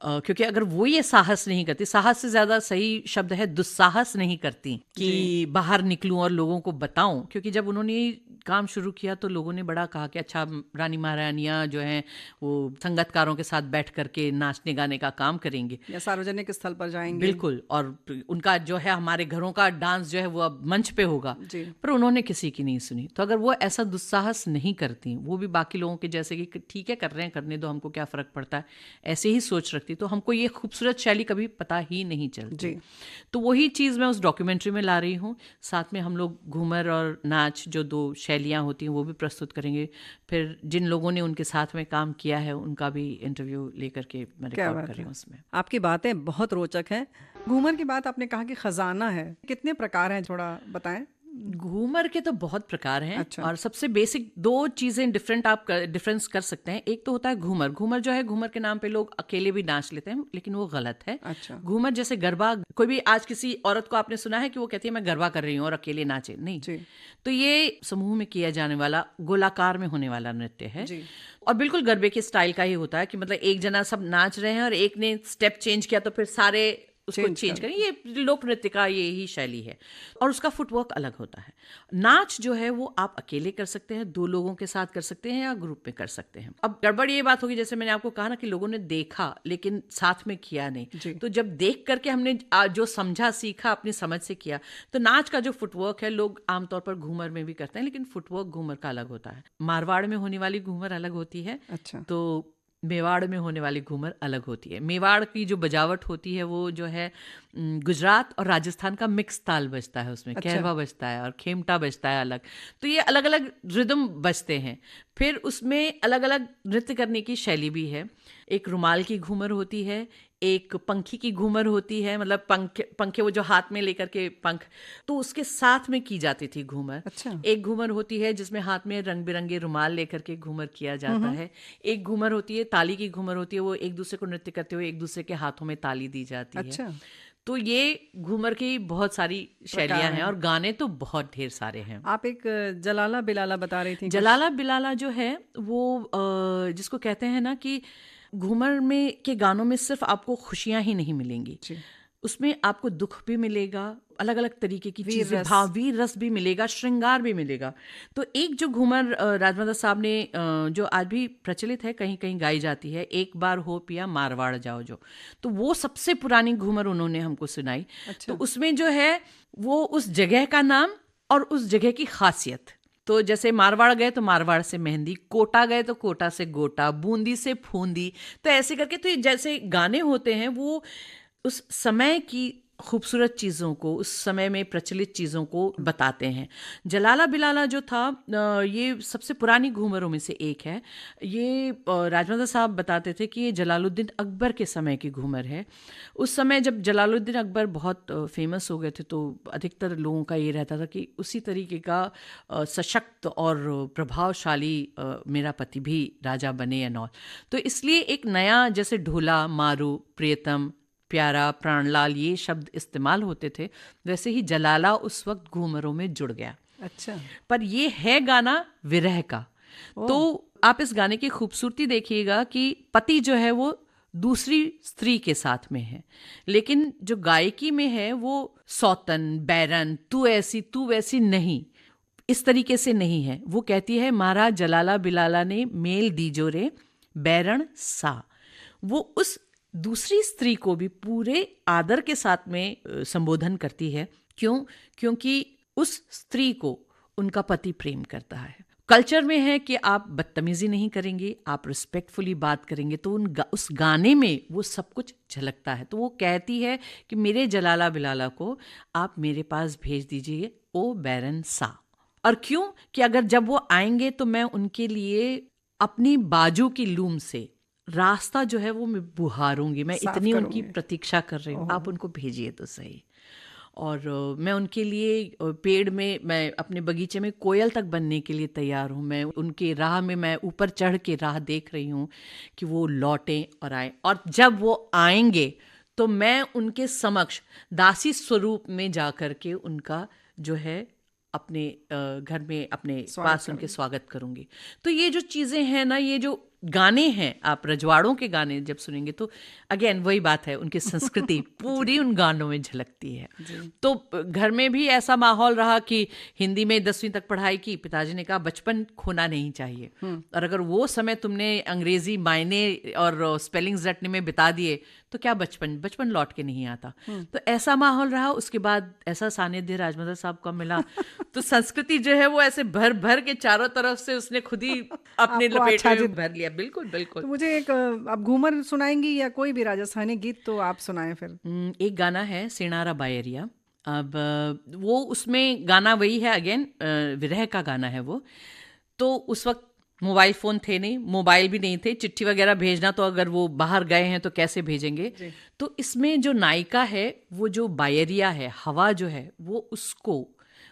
क्योंकि अगर वो ये साहस नहीं करती, साहस से ज़्यादा सही शब्द है दुस्साहस नहीं करती कि बाहर निकलूं और लोगों को बताऊं। क्योंकि जब उन्होंने काम शुरू किया तो लोगों ने बड़ा कहा कि अच्छा रानी महारानियाँ जो हैं वो संगतकारों के साथ बैठ करके नाचने गाने का काम करेंगे या सार्वजनिक स्थल पर जाएंगे। बिल्कुल, और उनका जो है हमारे घरों का डांस जो है वो अब मंच पे होगा। पर उन्होंने किसी की नहीं सुनी। तो अगर वो ऐसा दुस्साहस नहीं करती, वो भी बाकी लोगों के जैसे कि ठीक है कर रहे हैं, करने दो, हमको क्या फ़र्क पड़ता है, ऐसे ही सोच रखती, तो हमको ये खूबसूरत शैली कभी पता ही नहीं चलती। तो वही चीज़ मैं उस डॉक्यूमेंट्री में ला रही हूँ। साथ में हम लोग घूमर और नाच जो 2 शैलियाँ होती हैं वो भी प्रस्तुत करेंगे। फिर जिन लोगों ने उनके साथ में काम किया है उनका भी इंटरव्यू लेकर के मैं रिकॉर्ड कर रही हूँ उसमें। आपकी बातें बहुत रोचक हैं। घूमर की बात आपने कहा कि खजाना है, कितने प्रकार हैं, थोड़ा बताएं। घूमर के तो बहुत प्रकार हैं। अच्छा। और सबसे बेसिक 2 चीज़ें डिफरेंस कर सकते हैं। एक तो होता है घूमर। घूमर जो है, घूमर के नाम पे लोग अकेले भी नाच लेते हैं, लेकिन वो गलत है। अच्छा। घूमर जैसे गरबा, कोई भी आज किसी औरत को आपने सुना है कि वो कहती है मैं गरबा कर रही हूँ और अकेले नाचे? नहीं जी। तो ये समूह में किया जाने वाला, गोलाकार में होने वाला नृत्य है जी। और बिल्कुल गरबे के स्टाइल का ही होता है कि मतलब एक जना सब नाच रहे हैं और एक ने स्टेप चेंज किया तो फिर सारे उसको चेंज करें। ये लोक नृत्य का ये ही शैली है और उसका फुटवर्क अलग होता है। नाच जो है वो आप अकेले कर सकते हैं, 2 लोगों के साथ कर सकते हैं या ग्रुप में कर सकते हैं। अब गड़बड़ ये बात होगी, जैसे मैंने आपको कहा ना कि लोगों ने देखा लेकिन साथ में किया नहीं। तो जब देख करके हमने जो समझा, सीखा, अपनी समझ से किया, तो नाच का जो फुटवर्क है लोग आमतौर पर घूमर में भी करते हैं, लेकिन फुटवर्क घूमर का अलग होता है। मारवाड़ में होने वाली घूमर अलग होती है। अच्छा। तो मेवाड़ में होने वाली घूमर अलग होती है। मेवाड़ की जो बजावट होती है वो जो है गुजरात और राजस्थान का मिक्स ताल बजता है उसमें। अच्छा। कहवा बजता है और खेमटा बजता है अलग। तो ये अलग अलग रिदम बजते हैं। फिर उसमें अलग अलग नृत्य करने की शैली भी है। एक रुमाल की घूमर होती है, एक पंखी की घूमर होती है, मतलब पंखे वो जो हाथ में लेकर के पंख, तो उसके साथ में की जाती थी घूमर। अच्छा। एक घूमर होती है जिसमें हाथ में रंग बिरंगे रुमाल लेकर के घूमर किया जाता है। एक घूमर होती है, ताली की घूमर होती है, वो एक दूसरे को नृत्य करते हुए एक दूसरे के हाथों में ताली दी जाती है। अच्छा। तो ये घूमर की बहुत सारी शैलियां हैं और गाने तो बहुत ढेर सारे हैं। आप एक जलाला बिलाला बता रही थी। जलाला बिलाला जो है वो जिसको कहते हैं ना कि घूमर में के गानों में सिर्फ आपको खुशियां ही नहीं मिलेंगी, उसमें आपको दुख भी मिलेगा, अलग अलग तरीके की वीर चीजें, रस। वीर रस भी मिलेगा, श्रृंगार भी मिलेगा। तो एक जो घूमर राजमाता साहब ने जो आज भी प्रचलित है, कहीं कहीं गाई जाती है, एक बार हो पिया मारवाड़ जाओ जो, तो वो सबसे पुरानी घूमर उन्होंने हमको सुनाई। अच्छा। तो उसमें जो है वो उस जगह का नाम और उस जगह की खासियत, तो जैसे मारवाड़ गए तो मारवाड़ से मेहंदी, कोटा गए तो कोटा से गोटा, बूंदी से फूंदी, तो ऐसे करके, तो ये जैसे गाने होते हैं वो उस समय की खूबसूरत चीज़ों को, उस समय में प्रचलित चीज़ों को बताते हैं। जलाला बिलाला जो था ये सबसे पुरानी घूमरों में से एक है। ये राजमाता साहब बताते थे कि ये जलालुद्दीन अकबर के समय की घूमर है। उस समय जब जलालुद्दीन अकबर बहुत फेमस हो गए थे तो अधिकतर लोगों का ये रहता था कि उसी तरीके का सशक्त और प्रभावशाली मेरा पति भी राजा बने या नॉल। तो इसलिए एक नया, जैसे ढोला, मारू, प्रियतम, प्यारा, प्राणलाल, ये शब्द इस्तेमाल होते थे, वैसे ही जलाला उस वक्त घूमरों में जुड़ गया। अच्छा। पर ये है गाना विरह का। तो आप इस गाने की खूबसूरती देखिएगा कि पति जो है वो दूसरी स्त्री के साथ में है, लेकिन जो गायकी में है वो सौतन, बैरन, तू ऐसी तू वैसी नहीं, इस तरीके से नहीं है। वो कहती है मारा जलाला बिलाला ने मेल दीजो रे बैरण सा। वो उस दूसरी स्त्री को भी पूरे आदर के साथ में संबोधन करती है। क्यों? क्योंकि उस स्त्री को उनका पति प्रेम करता है। कल्चर में है कि आप बदतमीजी नहीं करेंगे, आप रिस्पेक्टफुली बात करेंगे, तो उस गाने में वो सब कुछ झलकता है। तो वो कहती है कि मेरे जलाला बिलाला को आप मेरे पास भेज दीजिए, ओ बैरन सा। और क्यों? कि अगर जब वो आएंगे तो मैं उनके लिए अपनी बाजू की लूम से रास्ता जो है वो मैं बुहारूंगी, मैं इतनी उनकी प्रतीक्षा कर रही हूँ, आप उनको भेजिए तो सही। और मैं उनके लिए पेड़ में, मैं अपने बगीचे में कोयल तक बनने के लिए तैयार हूँ। मैं उनके राह में, मैं ऊपर चढ़ के राह देख रही हूँ कि वो लौटें और आए। और जब वो आएंगे तो मैं उनके समक्ष दासी स्वरूप में जा कर के उनका जो है अपने घर में, अपने पास उनके स्वागत करूंगी। तो ये जो चीज़ें हैं ना, ये जो गाने हैं, आप रजवाड़ों के गाने जब सुनेंगे तो अगेन वही बात है, उनकी संस्कृति पूरी उन गानों में झलकती है। तो घर में भी ऐसा माहौल रहा कि हिंदी में 10वीं तक पढ़ाई की, पिताजी ने कहा बचपन खोना नहीं चाहिए, और अगर वो समय तुमने अंग्रेजी मायने और स्पेलिंग्स रटने में बिता दिए तो क्या बचपन लौट के नहीं आता। तो ऐसा माहौल रहा। उसके बाद ऐसा सानिध्य राजमाता साहब का मिला तो संस्कृति जो है वो ऐसे भर भर के चारों तरफ से उसने खुद ही अपने लपेट में भर लिया। बिल्कुल बिल्कुल। तो मुझे एक आप घूमर सुनाएंगी या कोई भी राजस्थानी गीत तो आप सुनाएं फिर। एक गाना है सेनारा बायरिया। अब वो उसमें गाना वही है, अगेन विरह का गाना है वो। तो उस वक्त मोबाइल फ़ोन थे नहीं, मोबाइल भी नहीं थे, चिट्ठी वगैरह भेजना तो अगर वो बाहर गए हैं तो कैसे भेजेंगे। तो इसमें जो नायिका है वो जो बायरिया है, हवा जो है, वो उसको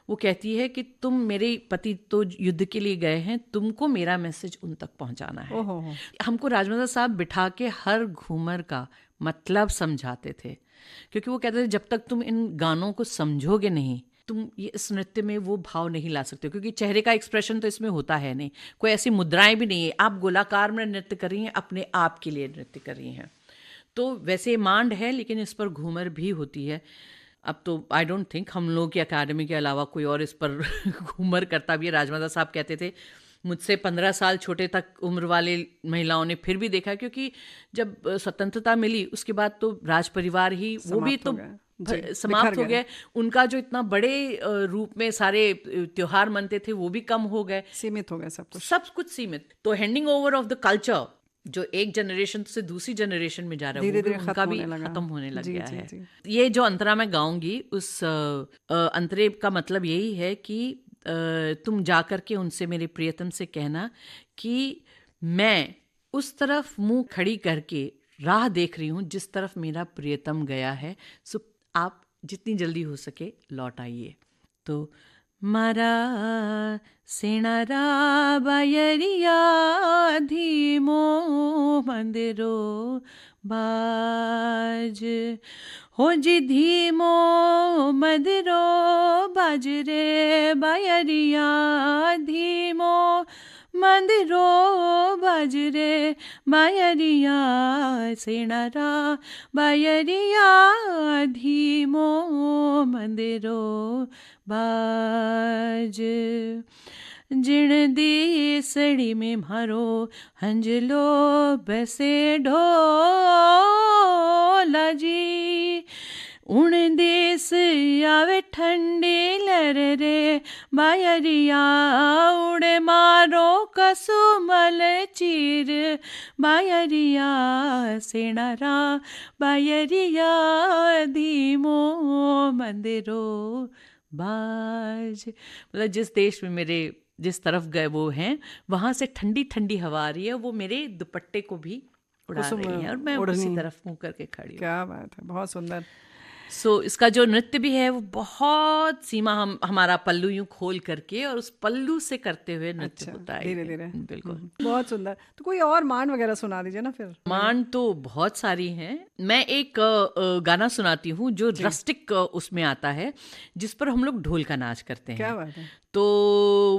वो कहती है कि तुम, मेरे पति तो युद्ध के लिए गए हैं, तुमको मेरा मैसेज उन तक पहुंचाना है। हमको राजमाता साहब बिठा के हर घूमर का मतलब समझाते थे, क्योंकि वो कहते थे जब तक तुम इन गानों को समझोगे नहीं, तुम ये इस नृत्य में वो भाव नहीं ला सकते, क्योंकि चेहरे का एक्सप्रेशन तो इसमें होता है नहीं, कोई ऐसी मुद्राएं भी नहीं है। आप गोलाकार में नृत्य कर रही हैं, अपने आप के लिए नृत्य कर रही हैं। तो वैसे मांड है, लेकिन इस पर घूमर भी होती है। अब तो आई डोंट थिंक हम लोग की अकादमी के अलावा कोई और इस पर घूमर करता भी है। राजमाता साहब कहते थे मुझसे 15 साल छोटे तक उम्र वाले महिलाओं ने फिर भी देखा, क्योंकि जब स्वतंत्रता मिली उसके बाद तो राज परिवार ही वो भी तो समाप्त हो गए। उनका जो इतना बड़े रूप में सारे त्योहार मनते थे वो भी कम हो गए, सीमित हो गए, सब कुछ सीमित। तो handing over of the culture जो एक जनरेशन से दूसरी जनरेशन में जा रहा है, धीरे-धीरे उनका भी खत्म होने लग गया है। ये जो अंतरा मैं गाऊंगी, उस अंतरे का मतलब यही है कि तुम जा कर के उनसे, मेरे प्रियतम से कहना कि मैं उस तरफ मुंह खड़ी करके राह देख रही हूँ जिस तरफ मेरा प्रियतम गया है, सो आप जितनी जल्दी हो सके लौट आइए। तो मारा सेनारा बायरिया धीमो मंदिरो बाज, हो जी धीमो मंदिरो बाज रे बायरिया धीमो मंदिरो बाजरे बायरिया सेणारा बायरिया धीमो मंदिरो बाज जिण देसड़ी में मारो हंजलो बसे ढोला जी उण देस आवे ठंडी लर रे बायरिया उड़े मारो कसुमल चीर बायरिया सेणारा बायरिया धीमो मंदिरो बाज। मतलब जिस देश में मेरे जिस तरफ गए वो हैं वहां से ठंडी ठंडी हवा आ रही है, वो मेरे दुपट्टे को भी उड़ा रही है और मैं उसी तरफ मुंह करके खड़ी हूँ। क्या बात है, बहुत सुंदर। इसका जो नृत्य भी है वो बहुत सीमा हमारा पल्लू यूं खोल करके और उस पल्लू से करते हुए नृत्य होता है धीरे धीरे। बिल्कुल बहुत सुंदर। तो कोई और मान वगैरह सुना दीजिए ना फिर। मान तो बहुत सारी हैं। मैं एक गाना सुनाती हूँ जो रस्टिक उसमें आता है, जिस पर हम लोग ढोल का नाच करते हैं। क्या बात है। तो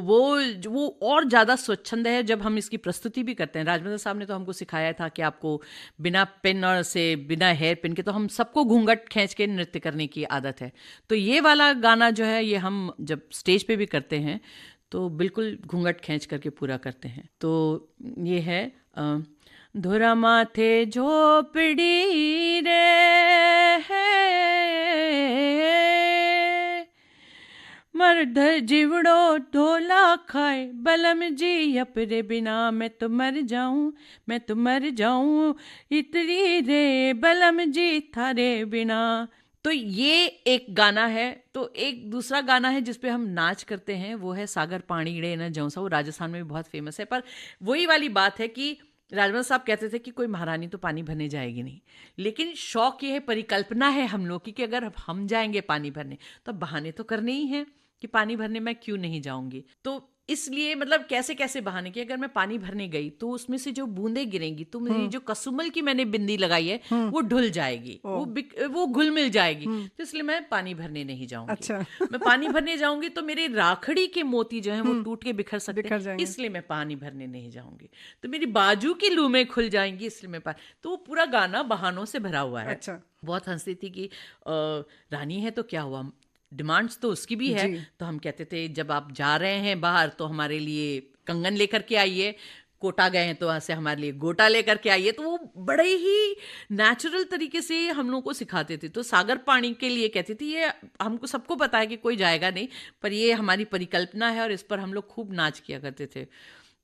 वो और ज़्यादा स्वच्छंद है जब हम इसकी प्रस्तुति भी करते हैं। राजमंद्र साहब ने तो हमको सिखाया था कि आपको बिना पेन और से बिना हेयर पिन के, तो हम सबको घूंघट खींच के नृत्य करने की आदत है। तो ये वाला गाना जो है ये हम जब स्टेज पे भी करते हैं तो बिल्कुल घूंघट खींच करके पूरा करते हैं। तो ये है धुरा माथे झोपड़ी रे मर्द जीवड़ो ढोला खाए बलम जी अपरे बिना मैं तो मर जाऊं इतरी रे बलम जी थारे बिना। तो ये एक गाना है। तो एक दूसरा गाना है जिसपे हम नाच करते हैं, वो है सागर पानी रे न जौसा। वो राजस्थान में भी बहुत फेमस है। पर वही वाली बात है कि राजमंद्र साहब कहते थे कि कोई महारानी तो पानी भरने जाएगी नहीं, लेकिन शौक ये है, परिकल्पना है हम लोग की कि अगर हम जाएंगे पानी भरने तो बहाने तो करने ही हैं कि पानी भरने मैं क्यों नहीं जाऊंगी। तो इसलिए मतलब कैसे कैसे बहाने कि अगर मैं पानी भरने गई तो उसमें से जो बूंदें गिरेंगी तो मेरी जो कसुमल की मैंने बिंदी लगाई है वो ढुल जाएगी, वो घुल मिल जाएगी। तो इसलिए मैं पानी भरने नहीं जाऊंगी। अच्छा। मैं पानी भरने जाऊंगी तो मेरे राखड़ी के मोती जो हैं वो टूट के बिखर सकते हैं, इसलिए मैं पानी भरने नहीं जाऊंगी। तो मेरी बाजू की लूमें खुल जाएंगी, इसलिए मैं तो वो पूरा गाना बहानों से भरा हुआ है। अच्छा। बहुत हंसती थी कि रानी है तो क्या हुआ, डिमांड्स तो उसकी भी है। तो हम कहते थे जब आप जा रहे हैं बाहर तो हमारे लिए कंगन लेकर के आइए, कोटा गए हैं तो वहाँ से हमारे लिए गोटा लेकर के आइए। तो वो बड़े ही नेचुरल तरीके से हम लोगों को सिखाते थे। तो सागर पानी के लिए कहती थी, ये हमको सबको पता है कि कोई जाएगा नहीं, पर ये हमारी परिकल्पना है और इस पर हम लोग खूब नाच किया करते थे।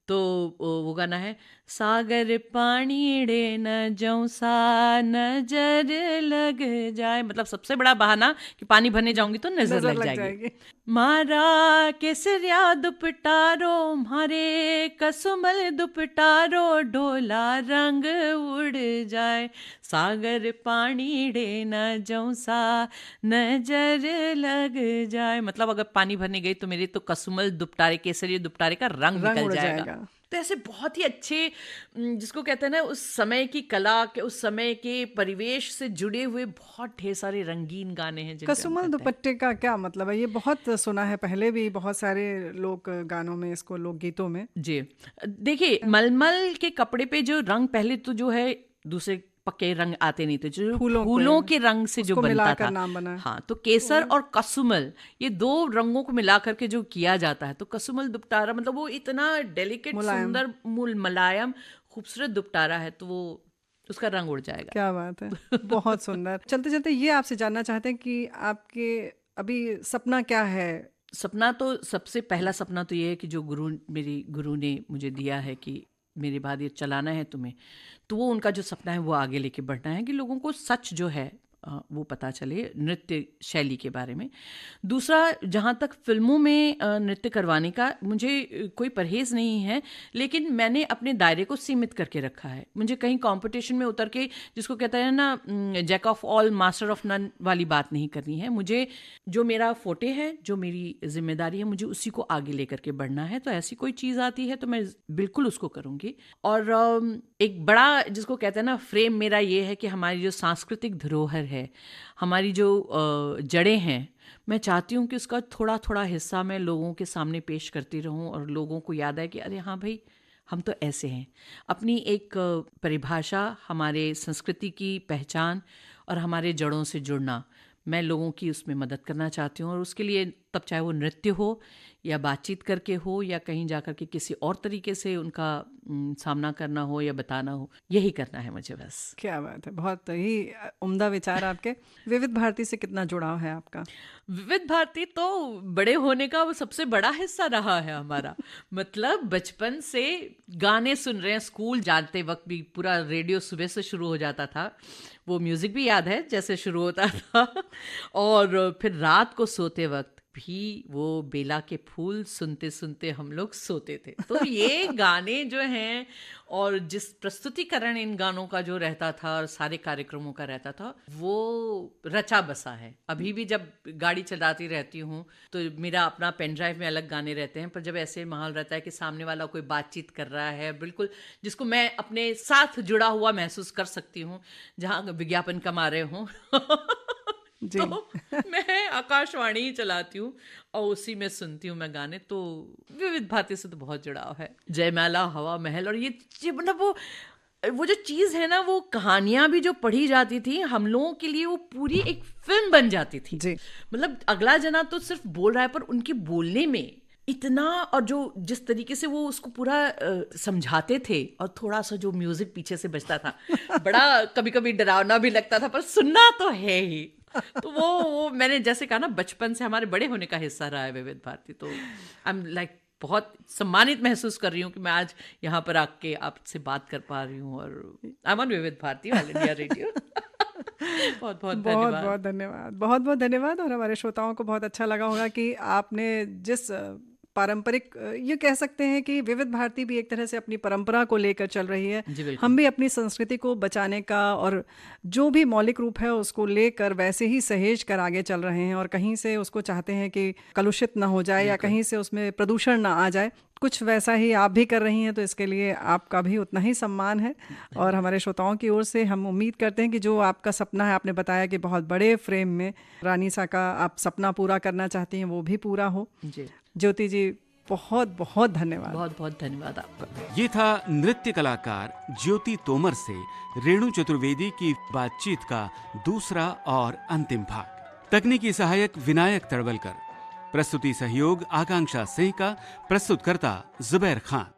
तो वो गाना है सागर पानी रे न जौसा नजर लग जाए। मतलब सबसे बड़ा बहाना कि पानी भरने जाऊंगी तो नजर लग जाएगी। मारा केसरिया दुपटारो मारे कसुमल दुपटारो ढोला रंग उड़ जाए सागर पानी रे न जौसा नजर लग जाए। मतलब अगर पानी भरने गई तो मेरे तो कसुमल दुपटारे केसरिया दुपटारे का रंग निकल जाएगा। तो ऐसे बहुत ही अच्छे, जिसको कहते हैं ना उस समय की कला के, उस समय के परिवेश से जुड़े हुए बहुत ढेर सारे रंगीन गाने हैं। कसुमल दुपट्टे का क्या मतलब है? ये बहुत सुना है पहले भी बहुत सारे लोक गानों में, इसको लोकगीतों में। जी देखिए, मलमल के कपड़े पे जो रंग, पहले तो जो है दूसरे पक्के रंग आते नहीं थे, जो फूलों के रंग से जो बनता था। नाम बना। हाँ, तो केसर और कसुमल ये दो रंगों को मिला करके जो किया जाता है, तो कसुमल दुपटारा मतलब वो इतना डेलिकेट, सुंदर, मुलायम, खूबसूरत दुपटारा है, तो वो उसका रंग उड़ जाएगा। क्या बात है, बहुत सुंदर। चलते चलते ये आपसे जानना चाहते हैं कि आपके अभी सपना क्या है? सपना तो सबसे पहला सपना तो ये है कि जो मेरी गुरु ने मुझे दिया है कि मेरे बाद ये चलाना है तुम्हें, तो वो उनका जो सपना है वो आगे लेके बढ़ना है कि लोगों को सच जो है वो पता चले नृत्य शैली के बारे में। दूसरा, जहाँ तक फिल्मों में नृत्य करवाने का, मुझे कोई परहेज़ नहीं है, लेकिन मैंने अपने दायरे को सीमित करके रखा है। मुझे कहीं कंपटीशन में उतर के, जिसको कहते हैं ना jack of all master of none वाली बात नहीं करनी है। मुझे जो मेरा फोटे है, जो मेरी जिम्मेदारी है, मुझे उसी को आगे लेकर के बढ़ना है। तो ऐसी कोई चीज़ आती है तो मैं बिल्कुल उसको करूँगी। और एक बड़ा, जिसको कहते हैं ना फ्रेम, मेरा ये है कि हमारी जो सांस्कृतिक धरोहर है, हमारी जो जड़ें हैं, मैं चाहती हूँ कि उसका थोड़ा थोड़ा हिस्सा मैं लोगों के सामने पेश करती रहूँ और लोगों को याद आए कि अरे हाँ भाई, हम तो ऐसे हैं। अपनी एक परिभाषा, हमारे संस्कृति की पहचान और हमारे जड़ों से जुड़ना, मैं लोगों की उसमें मदद करना चाहती हूँ। और उसके लिए तब चाहे वो नृत्य हो या बातचीत करके हो या कहीं जाकर के किसी और तरीके से उनका सामना करना हो या बताना हो, यही करना है मुझे बस। क्या बात है, बहुत ही उम्दा विचार आपके। विविध भारती से कितना जुड़ाव है आपका? विविध भारती तो बड़े होने का वो सबसे बड़ा हिस्सा रहा है हमारा। मतलब बचपन से गाने सुन रहे हैं, स्कूल जाते वक्त भी पूरा रेडियो सुबह से शुरू हो जाता था, वो म्यूजिक भी याद है जैसे शुरू होता था। और फिर रात को सोते वक्त भी वो बेला के फूल सुनते सुनते हम लोग सोते थे। तो ये गाने जो हैं और जिस प्रस्तुतिकरण इन गानों का जो रहता था और सारे कार्यक्रमों का रहता था, वो रचा बसा है। अभी भी जब गाड़ी चलाती रहती हूँ तो मेरा अपना पेन ड्राइव में अलग गाने रहते हैं, पर जब ऐसे माहौल रहता है कि सामने वाला कोई बातचीत कर रहा है, बिल्कुल जिसको मैं अपने साथ जुड़ा हुआ महसूस कर सकती हूँ, जहाँ विज्ञापन कमा रहे हों जी। तो मैं आकाशवाणी ही चलाती हूँ और उसी में सुनती हूँ मैं गाने। तो विविध भारती से तो बहुत जुड़ाव है। जयमाला, हवा महल, और ये मतलब वो जो चीज़ है ना, वो कहानियाँ भी जो पढ़ी जाती थी हम लोगों के लिए, वो पूरी एक फिल्म बन जाती थी जी। मतलब अगला जना तो सिर्फ बोल रहा है, पर उनके बोलने में इतना, और जो जिस तरीके से वो उसको पूरा समझाते थे, और थोड़ा सा जो म्यूजिक पीछे से बजता था, बड़ा कभी कभी डरावना भी लगता था, पर सुनना तो है ही। तो वो मैंने जैसे कहा ना, बचपन से हमारे बड़े होने का हिस्सा रहा है विविध भारती। तो आई एम लाइक बहुत सम्मानित महसूस कर रही हूँ कि मैं आज यहाँ पर आके आपसे बात कर पा रही हूँ, और आई एम ऑन विविध भारती, ऑल इंडिया रेडियो। बहुत बहुत धन्यवाद। बहुत धन्यवाद, बहुत बहुत धन्यवाद। और हमारे श्रोताओं को बहुत अच्छा लगा होगा कि आपने जिस पारंपरिक, ये कह सकते हैं कि विविध भारती भी एक तरह से अपनी परंपरा को लेकर चल रही है। हम भी अपनी संस्कृति को बचाने का और जो भी मौलिक रूप है उसको लेकर वैसे ही सहेज कर आगे चल रहे हैं, और कहीं से उसको चाहते हैं कि कलुषित ना हो जाए या कहीं से उसमें प्रदूषण ना आ जाए। कुछ वैसा ही आप भी कर रही हैं, तो इसके लिए आपका भी उतना ही सम्मान है। और हमारे श्रोताओं की ओर से हम उम्मीद करते हैं कि जो आपका सपना है, आपने बताया कि बहुत बड़े फ्रेम में रानी सा का आप सपना पूरा करना चाहती हैं, वो भी पूरा हो। जी ज्योति जी, बहुत बहुत धन्यवाद। बहुत बहुत धन्यवाद आपका। ये था नृत्य कलाकार ज्योति तोमर से रेणु चतुर्वेदी की बातचीत का दूसरा और अंतिम भाग। तकनीकी सहायक विनायक तड़वलकर, प्रस्तुति सहयोग आकांक्षा सिंह का, प्रस्तुतकर्ता जुबैर खान।